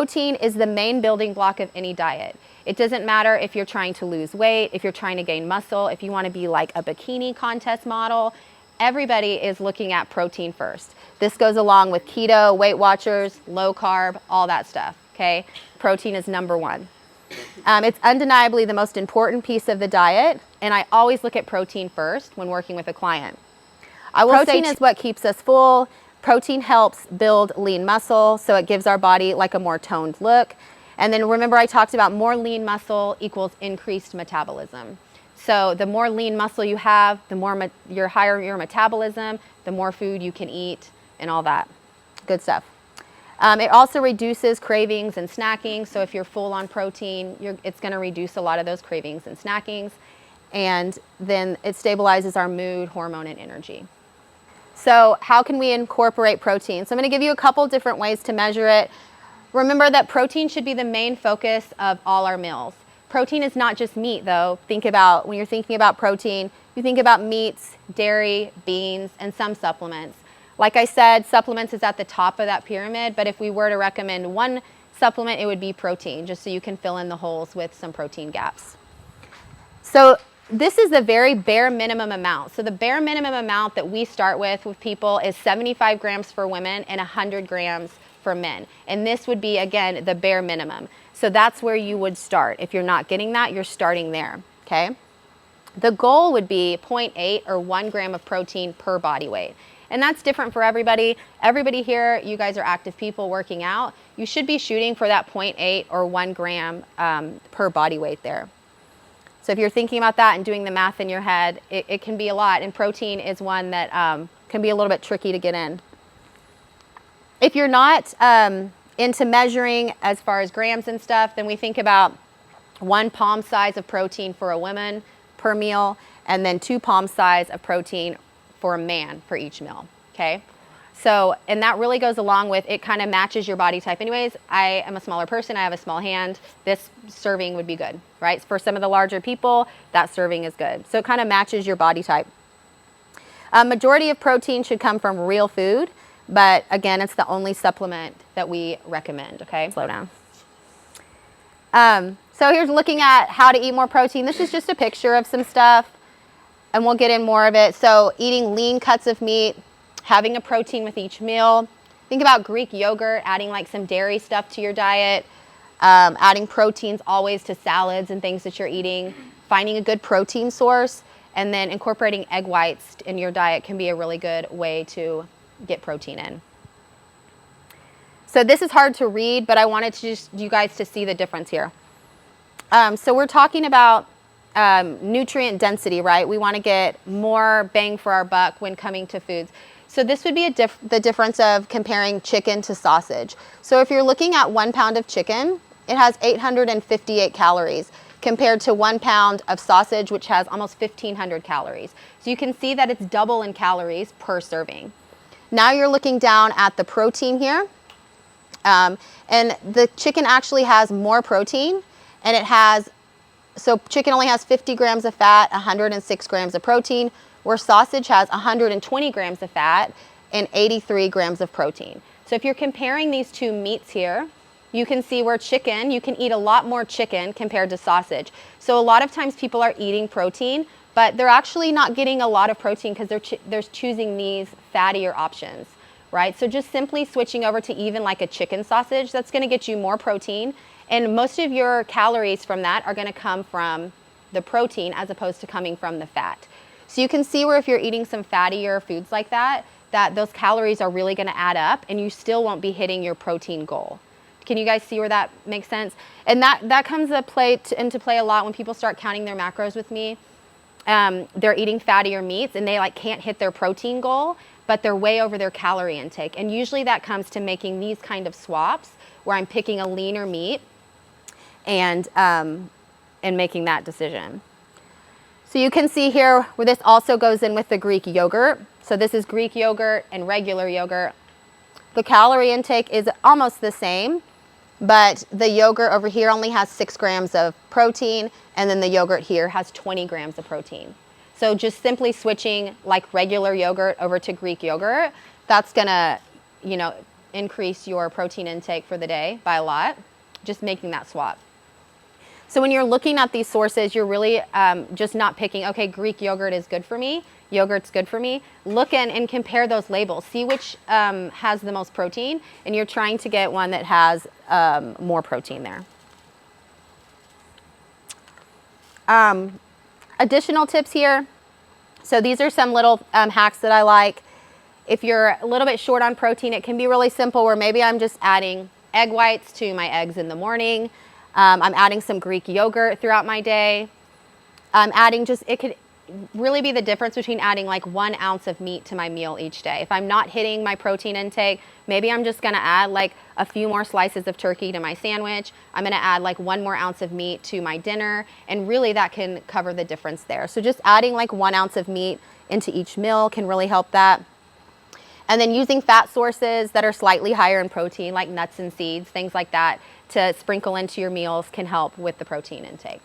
protein is the main building block of any diet. It doesn't matter if you're trying to lose weight, if you're trying to gain muscle, if you want to be like a bikini contest model, everybody is looking at protein first. This goes along with keto, Weight Watchers, low carb, all that stuff, okay? Protein is number one. It's undeniably the most important piece of the diet, and I always look at protein first when working with a client. Protein is what keeps us full. Protein helps build lean muscle, so it gives our body like a more toned look. And then remember I talked about more lean muscle equals increased metabolism. So the more lean muscle you have, the more your higher your metabolism, the more food you can eat and all that good stuff. It also reduces cravings and snacking. So if you're full on protein, it's going to reduce a lot of those cravings and snackings. And then it stabilizes our mood, hormone, and energy. So how can we incorporate protein? So I'm going to give you a couple different ways to measure it. Remember that protein should be the main focus of all our meals. Protein is not just meat though. Think about, when you're thinking about protein, you think about meats, dairy, beans, and some supplements. Like I said, supplements is at the top of that pyramid, but if we were to recommend one supplement, it would be protein, just so you can fill in the holes with some protein gaps. So this is the very bare minimum amount. So the bare minimum amount that we start with people is 75 grams for women and 100 grams for men. And this would be, again, the bare minimum. So that's where you would start. If you're not getting that, you're starting there, okay? The goal would be 0.8 or 1 gram of protein per body weight. And that's different for everybody. Everybody here, you guys are active people working out. You should be shooting for that 0.8 or 1 gram per body weight there. So if you're thinking about that and doing the math in your head, it can be a lot. And protein is one that can be a little bit tricky to get in. If you're not into measuring as far as grams and stuff, then we think about 1 palm size of protein for a woman per meal, and then 2 palm size of protein for a man for each meal, okay? So, and that really goes along with, it kind of matches your body type anyways. I am a smaller person, I have a small hand. This serving would be good, right? For some of the larger people, that serving is good. So it kind of matches your body type. Majority of protein should come from real food, but again, it's the only supplement that we recommend, okay? Slow down. So here's looking at how to eat more protein. This is just a picture of some stuff, and we'll get in more of it. So eating lean cuts of meat, having a protein with each meal. Think about Greek yogurt, adding like some dairy stuff to your diet, adding proteins always to salads and things that you're eating, finding a good protein source, and then incorporating egg whites in your diet can be a really good way to get protein in. So this is hard to read, but I wanted to just you guys to see the difference here. So we're talking about nutrient density, right? We want to get more bang for our buck when coming to foods. So this would be the difference of comparing chicken to sausage. So if you're looking at 1 pound of chicken, it has 858 calories compared to 1 pound of sausage, which has almost 1,500 calories. So you can see that it's double in calories per serving. Now you're looking down at the protein here. And the chicken actually has more protein, and it has, so chicken only has 50 grams of fat, 106 grams of protein, where sausage has 120 grams of fat and 83 grams of protein. So if you're comparing these two meats here, you can see where chicken, you can eat a lot more chicken compared to sausage. So a lot of times people are eating protein, but they're actually not getting a lot of protein because they're choosing these fattier options, right? So just simply switching over to even like a chicken sausage, that's gonna get you more protein. And most of your calories from that are gonna come from the protein as opposed to coming from the fat. So you can see where if you're eating some fattier foods like that, that those calories are really gonna add up and you still won't be hitting your protein goal. Can you guys see where that makes sense? And that comes into play a lot when people start counting their macros with me. They're eating fattier meats and they like can't hit their protein goal, but they're way over their calorie intake. And usually that comes to making these kind of swaps where I'm picking a leaner meat and making that decision. So you can see here where this also goes in with the Greek yogurt. So this is Greek yogurt and regular yogurt. The calorie intake is almost the same, but the yogurt over here only has 6 grams of protein, and then the yogurt here has 20 grams of protein. So just simply switching like regular yogurt over to Greek yogurt, that's gonna, increase your protein intake for the day by a lot, just making that swap. So when you're looking at these sources, you're really just not picking, okay, Greek yogurt is good for me, yogurt's good for me. Look in and compare those labels. See which has the most protein, and you're trying to get one that has more protein there. Additional tips here. So these are some little hacks that I like. If you're a little bit short on protein, it can be really simple where maybe I'm just adding egg whites to my eggs in the morning. I'm adding some Greek yogurt throughout my day. I'm adding it could really be the difference between adding like 1 ounce of meat to my meal each day. If I'm not hitting my protein intake, maybe I'm just gonna add like a few more slices of turkey to my sandwich. I'm gonna add like 1 more ounce of meat to my dinner, and really that can cover the difference there. So just adding like 1 ounce of meat into each meal can really help that. And then using fat sources that are slightly higher in protein, like nuts and seeds, things like that, to sprinkle into your meals can help with the protein intake.